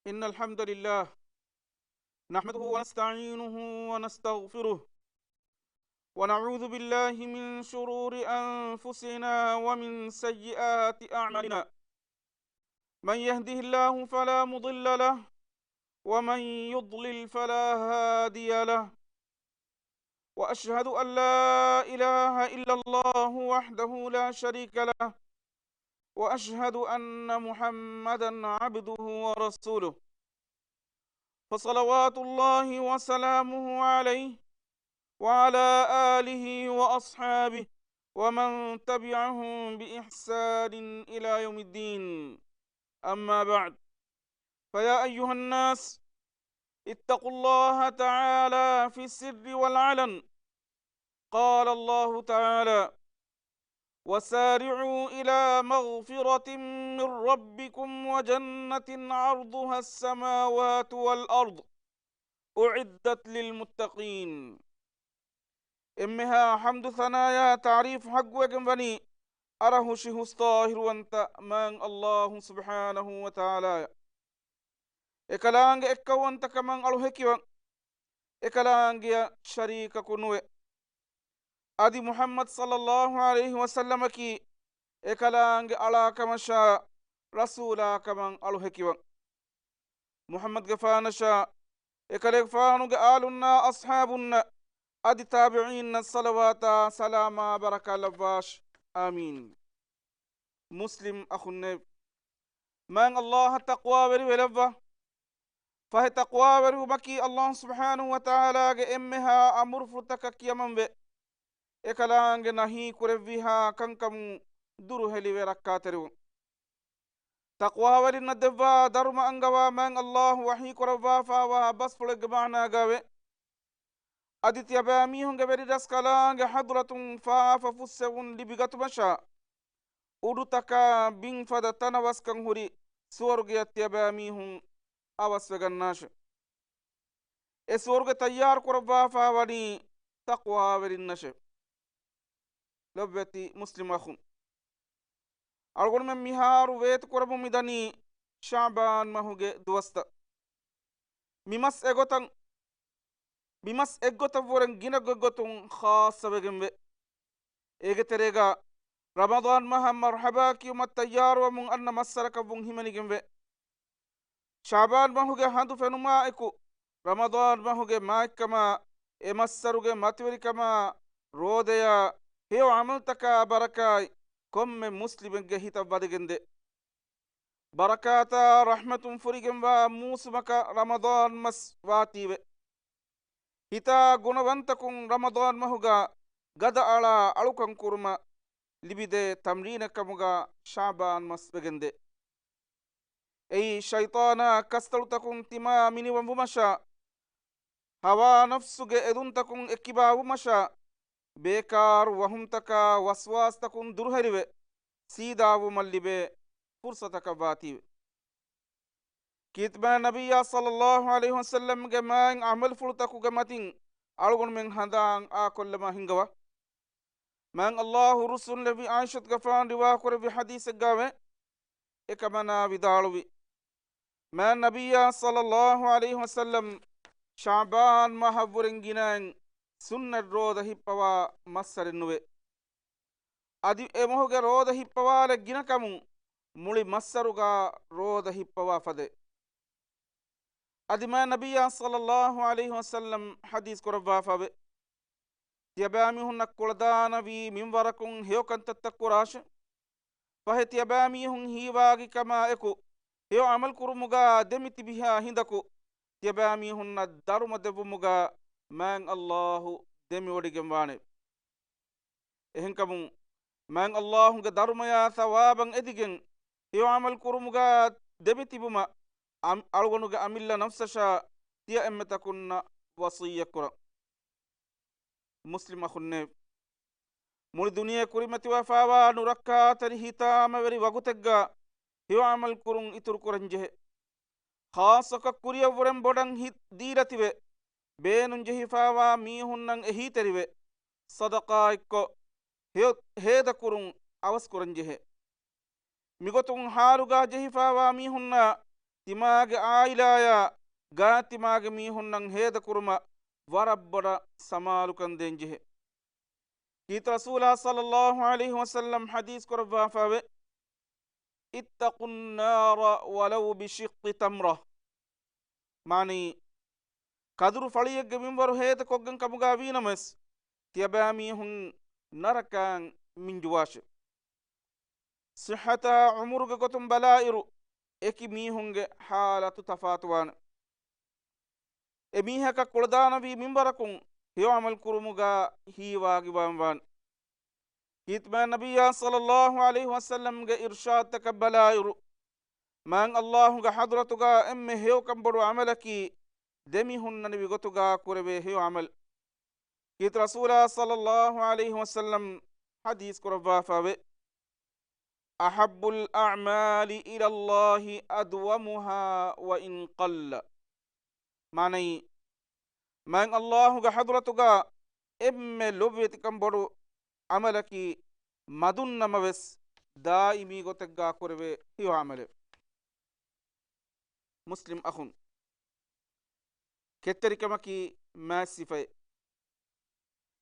إن الحمد لله نحمده ونستعينه ونستغفره ونعوذ بالله من شرور أنفسنا ومن سيئات أعمالنا. من يهده الله فلا مضل له ومن يضلل فلا هادي له. وأشهد أن لا إله إلا الله وحده لا شريك له، وأشهد أن محمدا عبده ورسوله. فصلوات الله وسلامه عليه وعلى آله وأصحابه ومن تبعهم بإحسان إلى يوم الدين. أما بعد، فيا أيها الناس اتقوا الله تعالى في السر والعلن. قال الله تعالى: وسارعوا إلى مغفرة من ربكم وجنة عرضها السماوات والأرض أعدت للمتقين. إمها حمد ثنايا تعريف حق وجنبني أره شهوس طاهر وانت من الله سبحانه وتعالى. إكلانج إكا وانت كمان ألوهكي إكلانج يا شريك كنوي أدي محمد صلى الله عليه وسلم كي إكلانج على كمشا رسولا كمان ألوهكي محمد غفانشا إكلك فانوغ آلنا أصحابنا أدي تابعين الصلوات سلاما بركة لباش آمين. مسلم أخو من الله تقوى ولبا فهي تقوى ولبكي الله سبحانه وتعالى إمها أمر فرتك يمن بي إكلانج نهي كرفيها كنكم دروه لوركاترو تقوى ولن دفا درم أنغوا من الله وحي كرفا فاوا بس فلق معنا غاوي أدت يباميهم غبري دسكالانج حضرة فاففسون لبغت مشا udutaka bin fada tana waskan huri suwarga yattiyabamihun awasfegannashe e suwarga tayyar korba fawani taqwa werinnashe lobbeti muslim akhun algon men miharu wet korbu midani shaban mahuge duwasta mimas egotan voren gina gogotun khassa begembe ege terega رمضان مها مرحبا كيوم التيار ومن أن مسرك بون همني جنبه شعبان ما هو هندو فنما إكو رمضان ما هو ما كما مسروج ماتوري كما روديا هيو عملتك بركاي كم مسلم جهيت بدجند بركات رحمة فريجن وموسمك رمضان مس واتي هتا غنوانتكم رمضان ما هو غدا على ألوكم كورما libide tamrina kamuga shaban masbegende ei shaytana kastaltakun tima mini wambumasha hawa nafsuge eduntakun ekibawumasha bekar wahumtaka waswastakun durharive sidawu mallibe fursataka batiwe kitma nabiya sallallahu alaihi wasallam ge man amal fultaku gamatin algon men handang a kollama hingawa من الله رسول لبي عائشة غفان رواكور في حديث الجامع إكمنا بدالوي ما النبي صلى الله عليه وسلم شعبان ما هبورن جنان سنة روده هبوا مصر النوي أدي إمهوغ روده هبوا لجنا كمو مولي مصروغا روده هبوا فده أدي ما النبي صلى الله عليه وسلم حديث كربا فبه تيابامي هن كولدانا في منبركم هيو كنت تكوراش فهي تيابامي هن هيواغي كما اكو هيو عمل كرمغا دمت بها هندكو تيابامي هن دارما دبمغا من الله دمي ودي جمباني اهن كمو من الله دارما يا ثوابا اديجن هيو عمل كرمغا دمت بما ألغنغا أملا نفسشا تيا امتكن وصية كرم مسلم أخنّي مول دنيا كريمتي وفاوا نركّا تريهتا موري وغتغا هيو عمل كرون إتر كرنجه خاصك كوريا ورم بودن هيت ديرتي بين جهي فاوا ميهنن اهي تريوه صدقا إكو هيو هيدا كرون أوس كرنجه ميغتون حالوغا جهي فاوا ميهنن ತಿಮಾಗೆ ಆಯಿಲಾಯ ಗಾ ತಿಮಾಗೆ ಮೀಹುನ್ನಂ ಹೇದ ಕುರುಮ ವರಬ್ಬಡ ಸಮಾಲು ಕಂದೆಂಜಿಹೆ ಕೀತ ರಸೂಲ ಸಲ್ಲಲ್ಲಾಹು ಅಲೈಹಿ ವಸಲ್ಲಂ ಹದೀಸ್ ಕೊರವಾ ಫಾವೆ ಇತ್ತಕುನ್ನಾರ ವಲವು ಬಿಶಿಕ್ಕಿ ತಮ್ರ ಮಾನಿ ಕದುರು ಫಳಿಯಗ್ಗೆ ಮಿಂಬರು ಹೇತ ಕೊಗ್ಗಂ ಕಮುಗಾ ವೀನಮಸ್ ತಿಯಬಾ ಮೀಹುನ್ ನರಕಾಂ ಮಿಂಜುವಾಶೆ ಸಿಹತ ಉಮುರುಗೆ ಗೊತ್ತುಂ ಬಲಾಯಿರು ಎಕಿ ಮೀಹುಂಗೆ ಹಾಲತು ತಫಾತುವಾನ ಎ ಮೀಹಕ ಕುಳದಾನವಿ ಮಿಂಬರಕುಂ ಹಿಯೋ ಅಮಲ್ ಕುರುಮುಗ ಹೀವಾಗಿ ಬಾಂವಾನ್ ಹಿತ್ಮ ನಬಿಯ ಸಲ್ಲಲ್ಲಾಹು ಅಲೈಹಿ ವಸಲ್ಲಂಗೆ ಇರ್ಷಾದ್ ತಕಬ್ಬಲಾಯಿರು ಮಾಂಗ್ ಅಲ್ಲಾಹುಗ ಹದ್ರತುಗ ಎಮ್ಮೆ ಹೇವ್ ಕಂಬಡು ಅಮಲಕಿ ದೆಮಿ ಹುನ್ನನಿವಿ ಗೊತುಗ ಕುರವೆ ಹೇವ್ ಅಮಲ್ ಹಿತ್ ರಸೂಲ ಸಲ್ಲಲ್ಲಾಹು ಅಲೈಹಿ ವಸಲ್ಲಂ ಹದೀಸ್ ಕುರವಾ ಫಾವೆ ಅಹಬ್ಬುಲ್ ಅಅಮಾಲಿ ಇಲಲ್ಲಾಹಿ ಅದ್ವಮುಹಾ ವ ಇನ್ ಕಲ್ಲ ಮಾನೈ ಮಾಂಗ್ ಅಲ್ಲಾಹುಗ ಹದ್ರತುಗ ಎಮ್ಮೆ ಲೊವ್ವೆತಿ ಕಂಬಡು ಅಮಲಕಿ ಮದುನ್ನಮವೆಸ್ ದಾಯಿಮಿ ಗೊತೆಗ್ಗಾ ಕುರವೆ ಹಿಯೋ ಅಮಲೆ ಮುಸ್ಲಿಂ ಅಹುನ್ ಕೆತ್ತರಿಕಮಕಿ ಮ್ಯಾಸ್ ಸಿಫೆ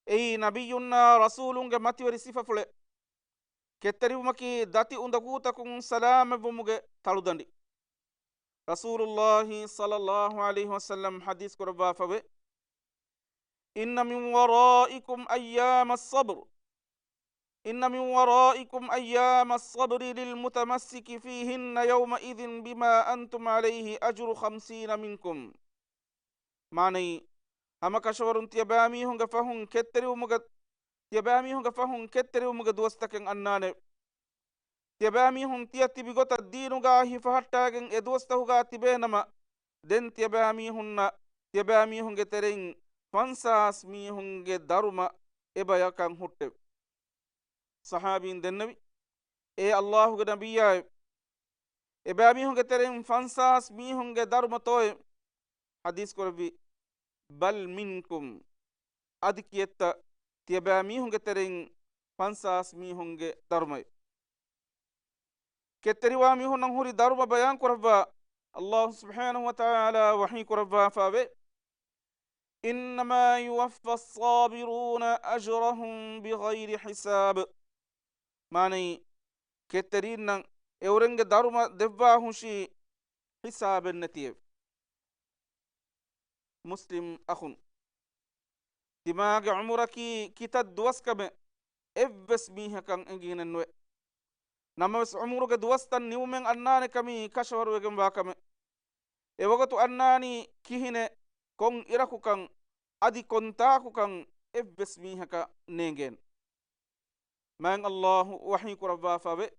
ಎಯಿ ನಬಿಯುನ್ನ ರಸೂಲುಂಗೆ ಮತಿವರಿ ಸಿಫಫುಳೆ ಕೆತ್ತರಿವುಮಕಿ ದತಿ ಉಂದ ಕೂತಕುಂ ಸಲಾಮೆವುಮುಗೆ ತಳುದಂಡಿ ರಸೂಲುಲ್ಲಾಹಿ ಸಲ್ಲಲ್ಲಾಹು ಅಲೈಹಿ ವಸಲ್ಲಂ ಹದೀಸ್ ಕೊರವಾ ಫವೆ ಇನ್ನ ಮಿನ್ ವರಾಯಿಕುಂ ಅಯ್ಯಾಮ الصبر إن من ورائكم أيام الصبر للمتمسك فيهن يومئذ بما أنتم عليه أجر 50 منكم معني هم كشورون تيبامي هنگ فهون كتري ومغد تيبامي هنگ فهون كتري ومغد دوستكن أنانه تيبامي هن تياتي بيغوت الدين غاهي فهتاگن ادوستهوغا تيبينما دن تيبامي هنگ ترين فانساس مي هنگ دارما إبايا كان هوتب صحابين دنبي اي الله نبيا إبامي هنگ ترين فانساس مي هنگ دارما توي حديث كربي بل منكم أدكيت تيبامي هنگ ترين فانساس مي هنگ دارما كتريوامي هن هوري دارما بيان كربا الله سبحانه وتعالى وحي كربا فابي إنما يوفى الصابرون أجرهم بغير حساب معني كترين اورنگ دارما دباهوشي حساب النتيب مسلم أخن دماغ عمركي كتاد دوسكم إبس ميها كان انجين النوي نمس عمرك دوستان نيومن أناني كمي كشور وگم واكم ايوغتو أناني كيهنه كون إراكو كان أدي كونتاكو كان إبس ميها كا نينجين من الله وحي كربا فابي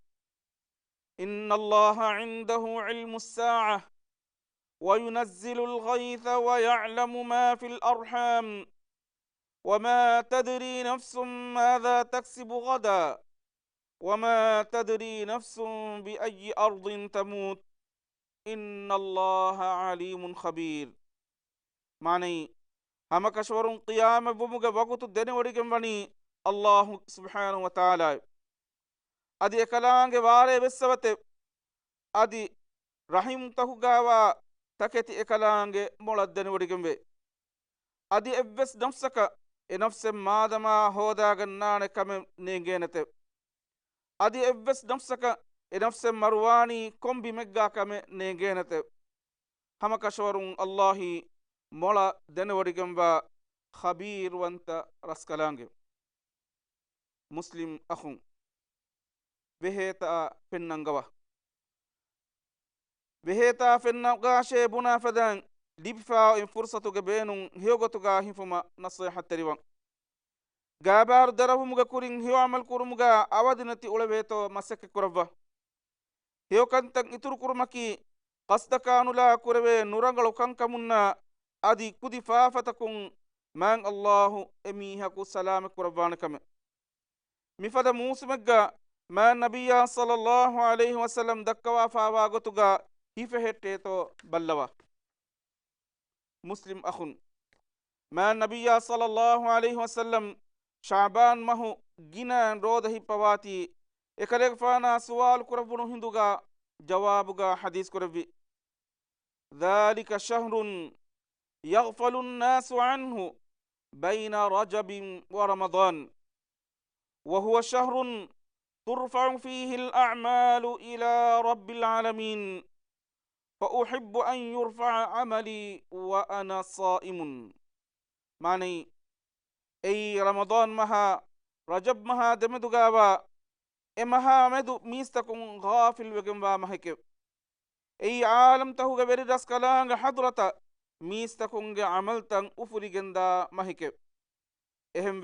إن الله عنده علم الساعة وينزل الغيث ويعلم ما في الأرحام وما تدري نفس ماذا تكسب غدا وما تدري نفس بأي أرض تموت إن الله عليم خبير معني هم كشورون قيام بمغ وقت الدنيا وريكم بني الله سبحانه وتعالى أدي كلانge واره بسوته أدي رحيم تهوغاوا تكتي كلانge مولا الدنيا وريكم بي أدي إبس نفسك نفس مادما هوداغنان كم نينجينته أدي إبس نفسك نفس مرواني كم بمجا كم نينجينته هم كشورون الله مولا دنيا وريكم با خبير وانت رسكلانge مسلم أخون بهتا فننغوا بهتا فننغاشي بنا فدان ديبفا إن فرصة جبينون هيوغتوغا هفما نصيحة تريوان غابار درهمغا كورين هيو عمل كورمغا أودنتي أولويتو مسك كوربا هيو كنتن إتر كورمكي قصدكانو لا كوربي نورانغلو كنكمنا أدي كودي فافتكون من الله أميهكو سلام كوربانكم مفدا موسمغا ما نبي صلى الله عليه وسلم دكوا فاواغتوغا هيفهتيتو بلوا مسلم أخن ما نبي صلى الله عليه وسلم شعبان مهو جنا روده پواتي اكلك فانا سوال كربونو هندوغا جوابغا حديث كربي ذلك شهر يغفل الناس عنه بين رجب ورمضان، وهو شهر ترفع فيه الأعمال إلى رب العالمين، فأحب أن يرفع عملي وأنا صائم. معني أي رمضان مها رجب مها دمدو غابا إمها مدو ميستكم غافل وجنبا مهكب أي عالم تهوغ بري رسكالان حضرة ميستكم عمل تن أفري جندا مهكب إهم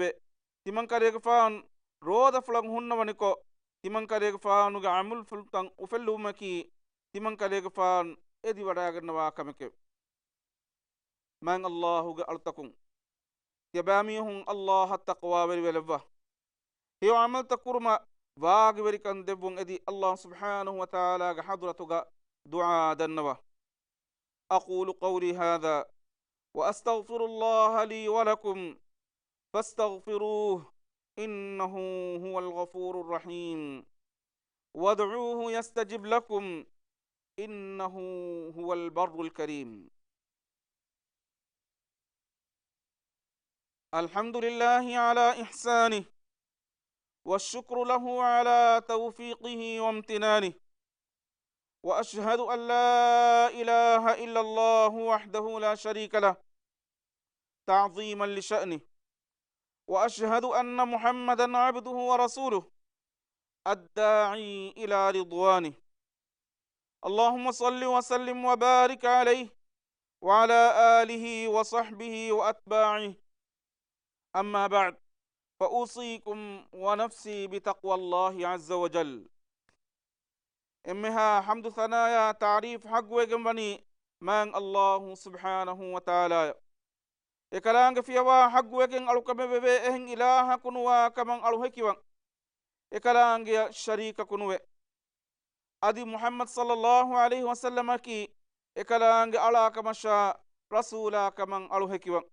timan karega faan roda fulang hunna waniko timan karega faanuga amul fultan ufellumaki timan karega faan edi wadagannawa kameke man Allahuga altakun yabamihun Allah taqwa beri weleva hiyo amal takurma vaagi beri kan debun edi Allah subhanahu wa ta'ala ga hadratuga du'a dannawa aqulu qawli hadha wa astaghfirullah li wa lakum فاستغفروه إنه هو الغفور الرحيم وادعوه يستجب لكم إنه هو البر الكريم. الحمد لله على إحسانه والشكر له على توفيقه وامتنانه، وأشهد أن لا إله إلا الله وحده لا شريك له تعظيما لشأنه، وأشهد أن محمدا عبده ورسوله الداعي إلى رضوانه. اللهم صل وسلم وبارك عليه وعلى آله وصحبه وأتباعه. أما بعد، فأوصيكم ونفسي بتقوى الله عز وجل. إمها حمد ثنايا تعريف حق وجنبني من الله سبحانه وتعالى. إكلانك في وا حق وجن ألوكم ببيئهن إله كنوا كمن ألوهكيوان إكلانك شريك كنوا أدي محمد صلى الله عليه وسلم كي إكلانك على كمشا رسولا كمن ألوهكيوان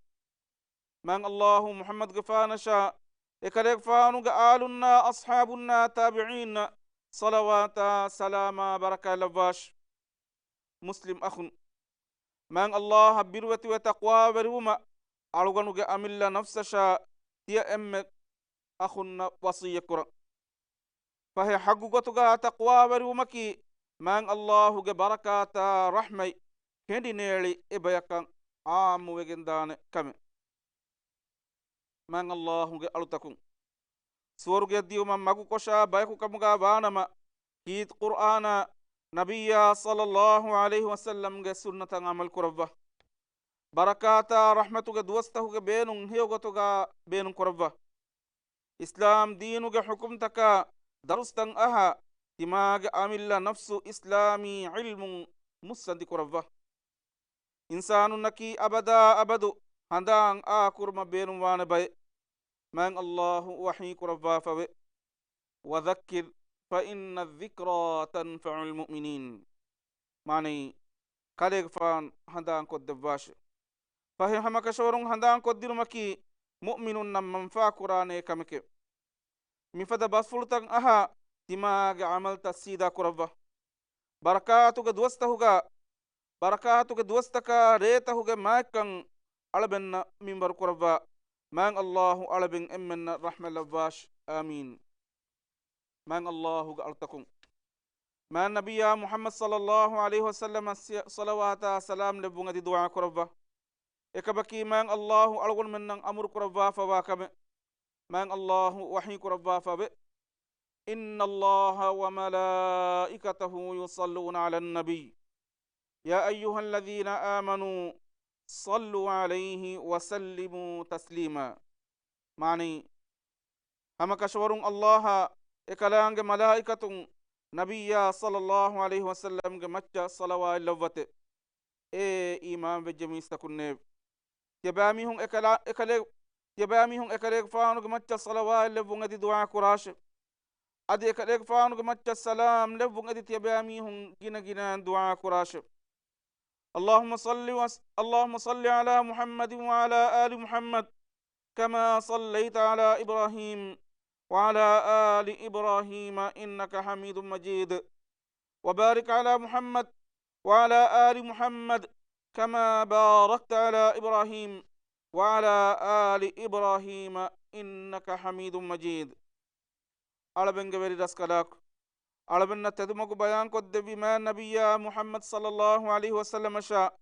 من الله محمد غفانا شا إكلك فانو آلنا أصحابنا تابعين صلوات سلام بركة لواش. مسلم أخن من الله بروة وتقوى بروما ألغنو أملا نفس شا تيا أمك أخن وصية كرا فهي حقوقتك تقوى بروما كي من الله بركات رحمي كندي نيلي إبايكا عام وجندان كمي man Allahu alutakun suwaruge diuma magu kosha bayku kamuga banama hit qur'ana nabiyya sallallahu alaihi wasallam ge sunnata amal kurabba barakata rahmatuga duwastahuga benun hiyogotuga benun kurabba islam diinuge hukumtaka darustan aha timaga amilla nafsu islami ilmun musandi kurabba insanu naki abada abadu handang a kurma benum wane bay man Allah wahyi kurabba fawe wa dhakkir fa inna dhikra tanfa'ul mu'minin. Mani kaleg fan handang kod devash fahe hamaka shorung handang kod dirumaki mu'minun nam manfa qur'ane kameke mifada basfultang aha timaga amal tasida kurabba barakatuga duwastaka retahuga makan albenna mimbar kurabba man Allahu alabin emmenna rahma lavash amin. Man Allahu altakum man nabiyya Muhammad sallallahu alaihi wasallam salawata salam lebunga di du'a kurabba ekabaki man Allahu algun menang amur kurabba fawakame man Allahu wahyi kurabba fabe inna Allaha wa malaikatahu yusalluna ala nabi ya ayyuhalladhina amanu صلوا عليه وسلموا تسليما. معني هما كشورون الله إكلانج ملائكة نبي صلى الله عليه وسلم مچا صلوات اللوته إيمان بجميع سكنه يباميهم إكلك فانو مچا صلوات اللوون دي دعاء كراش أدي إكلك فانو مچا سلام لوون دي يباميهم جنا دعاء كراش. اللهم صل على محمد وعلى آل محمد كما صليت على إبراهيم وعلى آل إبراهيم إنك حميد مجيد وبارك على محمد وعلى آل محمد كما باركت على إبراهيم وعلى آل إبراهيم إنك حميد مجيد. ألبنك بري رسكلاك ألبنا تدمك بيان قد بما نبي محمد صلى الله عليه وسلم شاء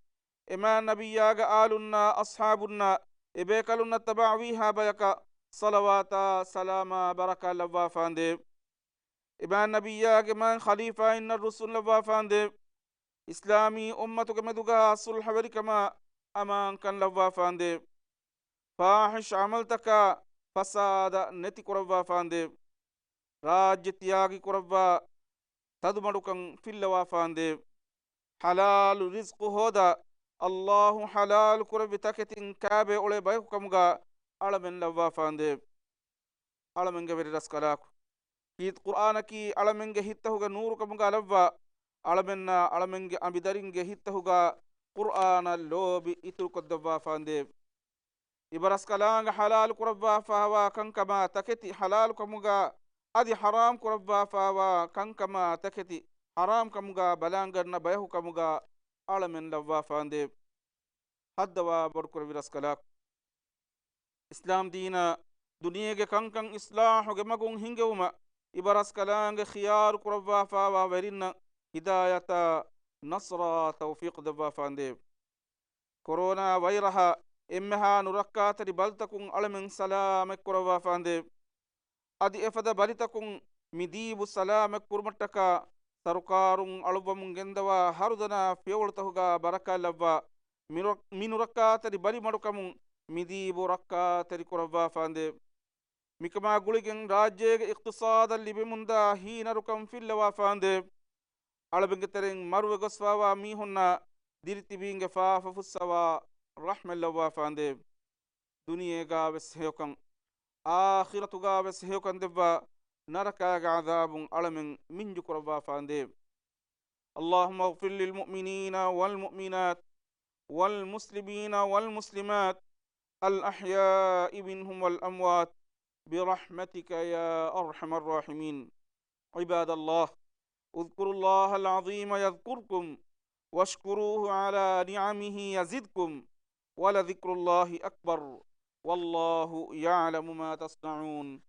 إما نبي آلنا أصحابنا إبيكالنا تبعويها بيك صلوات سلام بركة لوا فاندي إما نبي من خليفة إن الرسول لوا فاندي إسلامي أمتك مدوغا صلح بركما أمان كان لوا فاندي فاحش عملتك فساد نتي كروا فاندي راج تياغي كروا تدمركن في اللوا فاندي حلال رزق هودا الله حلال كرب تكتين كابي أولي بايكو كمغا ألمن لوا فاندي ألمن غير رسكلاك كيت قرآنكي ألمن هيتهوغا نور كمغا لوا ألمن ألمن أبدارين هيتهوغا قرآن اللوبي إتر كدوا فاندي إبرس كلام حلال كربا فهوا كنكما تكتي حلال كمغا أدي حرام كربا فهوا كنكما تكتي حرام كمغا بلانغرنا بيهو كمغا ألمن لوا فاندي حدوا بركر برس كلاك إسلام دينا دنيا كنكن إصلاح وجمعون هنجوما إبرس كلام خيار كربا فهوا ورنا هداية نصر توفيق دوا فاندي كورونا ويرها إمها نركات ربالتكم على سلام كروا فاندي أدي إفدا بريتكم مديب سلام كرمتك سركارون ألبم جندوا هردنا فيولتهوغا بركة لبا مينو ركات ربالي مركم مديب ركات كروا فاندي مكما غوليجن راجيك اقتصاد اللي بمندا هين ركم في اللوا فاندي ألبنجترين مرو غسفاوا ميهنا ديرتي بينغ فافا رحمة الله فاندي دنيا غابس هيوكن آخرة غابس هيوكن دبا نركا عذاب ألم من جكر فاندي اللهم اغفر للمؤمنين والمؤمنات والمسلمين والمسلمات الأحياء منهم والأموات برحمتك يا أرحم الراحمين. عباد الله اذكروا الله العظيم يذكركم واشكروه على نعمه يزدكم ولذكر الله أكبر والله يعلم ما تصنعون.